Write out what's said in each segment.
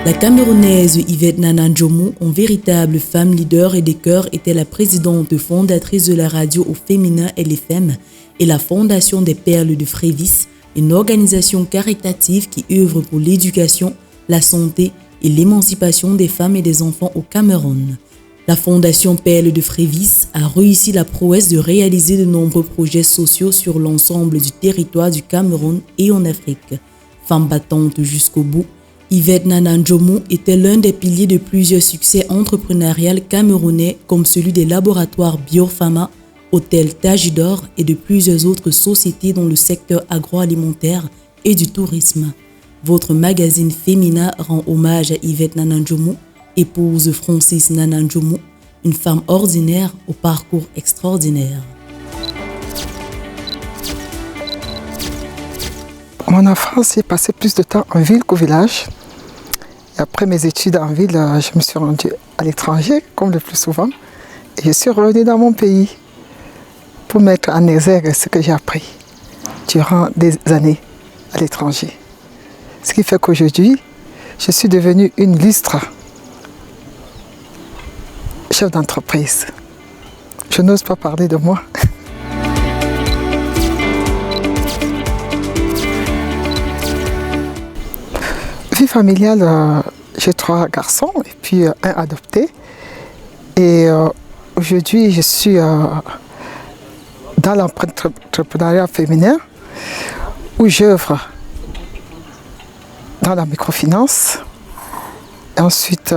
La Camerounaise Yvette Nana Njomo, une véritable femme leader et des cœurs, était la présidente fondatrice de la radio au féminin LFM et la Fondation des Perles de Frévis, une organisation caritative qui œuvre pour l'éducation, la santé et l'émancipation des femmes et des enfants au Cameroun. La Fondation Perles de Frévis a réussi la prouesse de réaliser de nombreux projets sociaux sur l'ensemble du territoire du Cameroun et en Afrique. Femme battante jusqu'au bout, Yvette Nana Njomo était l'un des piliers de plusieurs succès entrepreneuriaux camerounais comme celui des laboratoires Biopharma, Hôtel Tajidor et de plusieurs autres sociétés dans le secteur agroalimentaire et du tourisme. Votre magazine féminin rend hommage à Yvette Nana Njomo, épouse Francis Nana Njomo, une femme ordinaire au parcours extraordinaire. Mon enfance, j'ai passé plus de temps en ville qu'au village. Et après mes études en ville, je me suis rendue à l'étranger, comme le plus souvent. Et je suis revenue dans mon pays pour mettre en exergue ce que j'ai appris durant des années à l'étranger. Ce qui fait qu'aujourd'hui, je suis devenue une illustre chef d'entreprise. Je n'ose pas parler de moi. Vie familiale, j'ai 3 garçons et puis un adopté. Et aujourd'hui, je suis dans l'entrepreneuriat féminin où j'œuvre dans la microfinance. Et ensuite,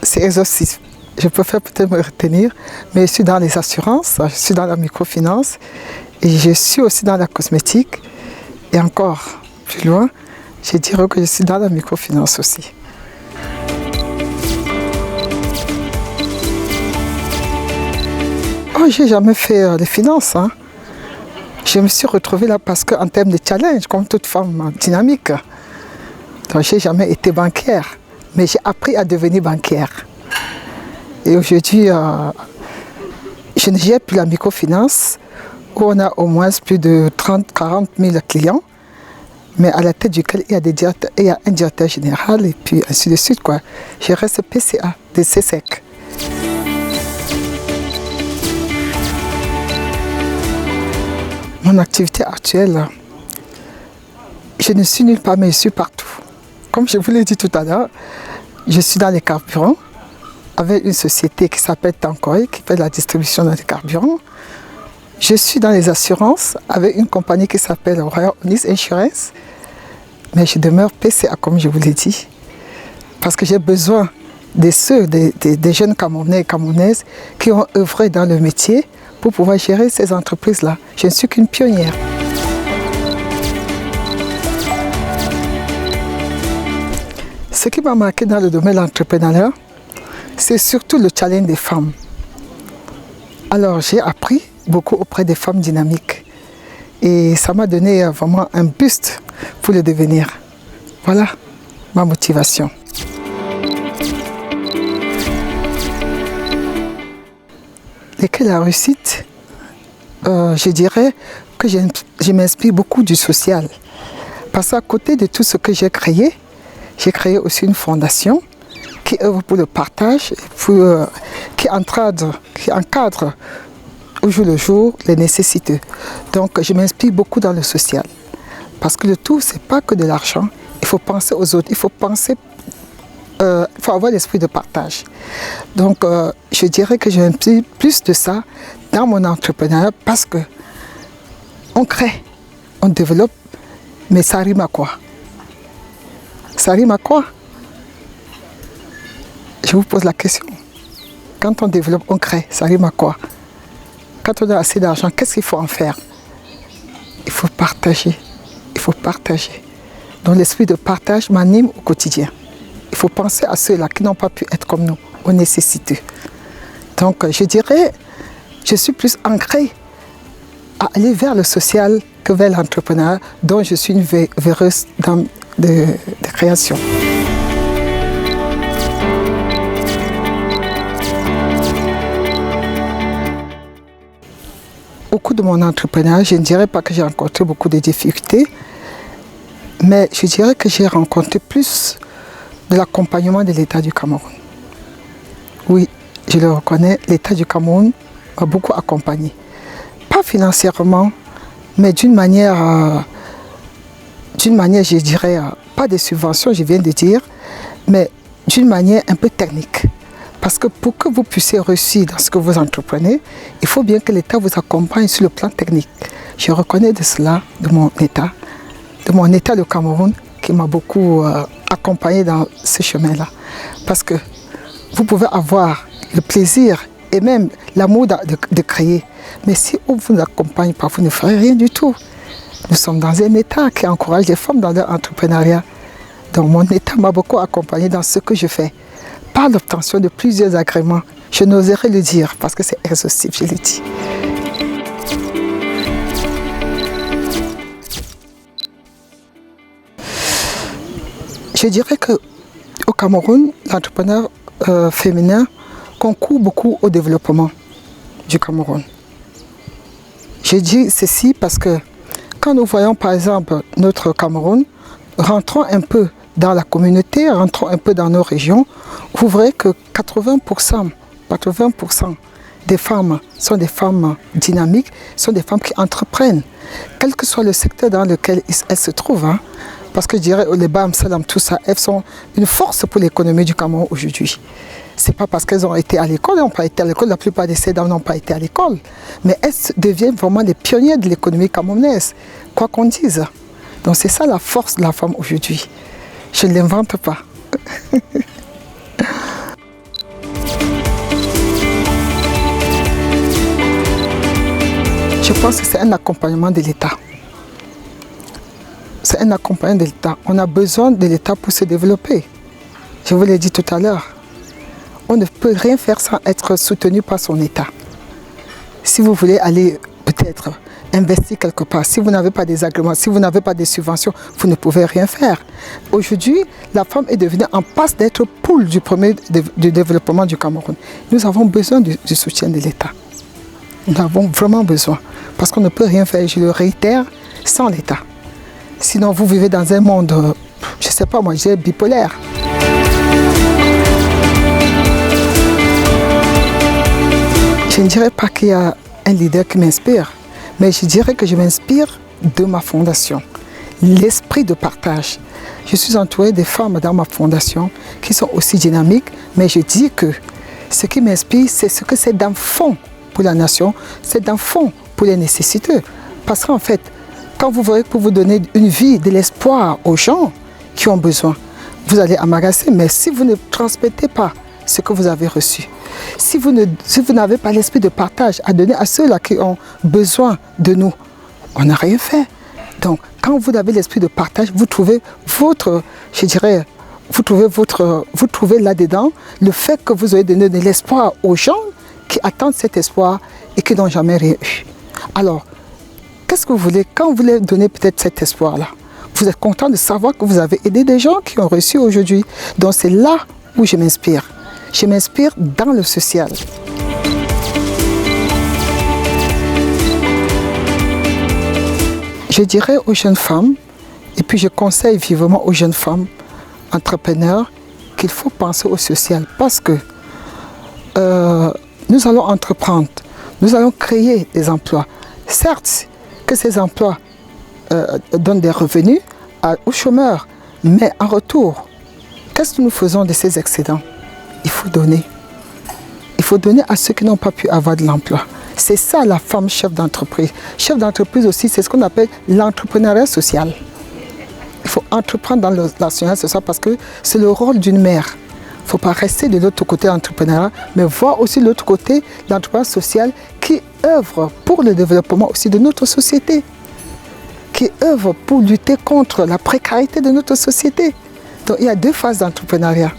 c'est exhaustif. Je préfère peut-être me retenir, mais je suis dans les assurances, je suis dans la microfinance et je suis aussi dans la cosmétique. Et encore plus loin, je dirais que je suis dans la microfinance aussi. Oh, j'ai jamais fait les finances. Je me suis retrouvée là parce qu'en termes de challenge, comme toute femme dynamique, donc j'ai jamais été banquière, mais j'ai appris à devenir banquière. Et aujourd'hui, je ne gère plus la microfinance, où on a au moins plus de 30-40 000 clients, mais à la tête duquel il y a un directeur général et puis ainsi de suite, quoi. Je reste PCA de CSEC. Mon activité actuelle, je ne suis nulle part, mais je suis partout. Comme je vous l'ai dit tout à l'heure, je suis dans les carburants avec une société qui s'appelle Tankoy, qui fait la distribution des carburants. Je suis dans les assurances avec une compagnie qui s'appelle Royal Onis Insurance, mais je demeure PCA comme je vous l'ai dit, parce que j'ai besoin des jeunes Camerounais et Camerounaises qui ont œuvré dans le métier pour pouvoir gérer ces entreprises-là. Je ne suis qu'une pionnière. Ce qui m'a marqué dans le domaine de l'entrepreneuriat, c'est surtout le challenge des femmes. Alors j'ai appris beaucoup auprès des femmes dynamiques. Et ça m'a donné vraiment un boost pour le devenir. Voilà ma motivation. Et que la réussite, je dirais que je m'inspire beaucoup du social. Parce qu'à côté de tout ce que j'ai créé aussi une fondation qui œuvre pour le partage, qui encadre au jour le jour les nécessités. Donc je m'inspire beaucoup dans le social. Parce que le tout, ce n'est pas que de l'argent. Il faut penser aux autres, il faut avoir l'esprit de partage. Donc je dirais que je m'inspire plus de ça dans mon entrepreneuriat parce que on crée, on développe, mais ça rime à quoi? Ça rime à quoi? Je vous pose la question. Quand on développe, on crée, ça rime à quoi? Quand on a assez d'argent, qu'est-ce qu'il faut en faire? Il faut partager. Il faut partager. Donc l'esprit de partage m'anime au quotidien. Il faut penser à ceux-là qui n'ont pas pu être comme nous, aux nécessités. Donc je dirais, je suis plus ancrée à aller vers le social que vers l'entrepreneuriat, dont je suis une véreuse de création. Au cours de mon entrepreneuriat, je ne dirais pas que j'ai rencontré beaucoup de difficultés, Mais je dirais que j'ai rencontré plus de l'accompagnement de l'État du Cameroun. Oui, je le reconnais, l'État du Cameroun a beaucoup accompagné. Pas financièrement, mais d'une manière, je dirais, pas des subventions, je viens de dire, mais d'une manière un peu technique. Parce que pour que vous puissiez réussir dans ce que vous entreprenez, il faut bien que l'État vous accompagne sur le plan technique. Je reconnais de cela, de mon État, le Cameroun, qui m'a beaucoup accompagné dans ce chemin-là. Parce que vous pouvez avoir le plaisir et même l'amour de créer. Mais si on vous accompagne pas, vous ne ferez rien du tout. Nous sommes dans un État qui encourage les femmes dans leur entrepreneuriat. Donc mon État m'a beaucoup accompagné dans ce que je fais. Par l'obtention de plusieurs agréments. Je n'oserais le dire parce que c'est exhaustif, je le dis. Je dirais qu'au Cameroun, l'entrepreneur féminin concourt beaucoup au développement du Cameroun. Je dis ceci parce que quand nous voyons par exemple notre Cameroun, rentrons un peu dans la communauté, rentrons un peu dans nos régions, vous verrez que 80% des femmes sont des femmes dynamiques, sont des femmes qui entreprennent, quel que soit le secteur dans lequel elles se trouvent. Hein. Parce que je dirais, les BAM, Salam, tout ça, elles sont une force pour l'économie du Cameroun aujourd'hui. Ce n'est pas parce qu'elles ont été à l'école, elles n'ont pas été à l'école, la plupart de ces dames n'ont pas été à l'école. Mais elles deviennent vraiment les pionnières de l'économie camerounaise, quoi qu'on dise. Donc c'est ça la force de la femme aujourd'hui. Je ne l'invente pas. Je pense que c'est un accompagnement de l'État. C'est un accompagnement de l'État. On a besoin de l'État pour se développer. Je vous l'ai dit tout à l'heure. On ne peut rien faire sans être soutenu par son État. Si vous voulez aller peut-être investir quelque part, si vous n'avez pas des agréments, si vous n'avez pas des subventions, vous ne pouvez rien faire. Aujourd'hui, la femme est devenue en passe d'être poule du développement du Cameroun. Nous avons besoin du soutien de l'État. Nous avons vraiment besoin. Parce qu'on ne peut rien faire, je le réitère, sans l'État. Sinon, vous vivez dans un monde, je ne sais pas moi, je dirais bipolaire. Je ne dirais pas qu'il y a un leader qui m'inspire, mais je dirais que je m'inspire de ma fondation, l'esprit de partage. Je suis entourée de femmes dans ma fondation qui sont aussi dynamiques, mais je dis que ce qui m'inspire, c'est ce que ces dames font pour la nation, ces dames font pour les nécessiteux. Parce qu'en fait, quand vous voyez que vous donnez une vie, de l'espoir aux gens qui ont besoin, vous allez emmagasiner, mais si vous ne transmettez pas ce que vous avez reçu, si vous n'avez pas l'esprit de partage à donner à ceux-là qui ont besoin de nous, on n'a rien fait. Donc, quand vous avez l'esprit de partage, vous trouvez votre, je dirais, vous trouvez là-dedans le fait que vous avez donné de l'espoir aux gens qui attendent cet espoir et qui n'ont jamais rien eu. Alors, qu'est-ce que vous voulez? Quand vous voulez donner peut-être cet espoir-là, vous êtes content de savoir que vous avez aidé des gens qui ont reçu aujourd'hui. Donc, c'est là où je m'inspire. Je m'inspire dans le social. Je dirais aux jeunes femmes, et puis je conseille vivement aux jeunes femmes entrepreneurs qu'il faut penser au social parce que nous allons entreprendre, nous allons créer des emplois. Certes, que ces emplois donnent des revenus aux chômeurs, mais en retour, qu'est-ce que nous faisons de ces excédents? Il faut donner. Il faut donner à ceux qui n'ont pas pu avoir de l'emploi. C'est ça la femme chef d'entreprise. Chef d'entreprise aussi, c'est ce qu'on appelle l'entrepreneuriat social. Il faut entreprendre dans l'entrepreneuriat social parce que c'est le rôle d'une mère. Il ne faut pas rester de l'autre côté entrepreneuriat, mais voir aussi l'autre côté l'entrepreneuriat social qui œuvre pour le développement aussi de notre société, qui œuvre pour lutter contre la précarité de notre société. Donc il y a deux phases d'entrepreneuriat.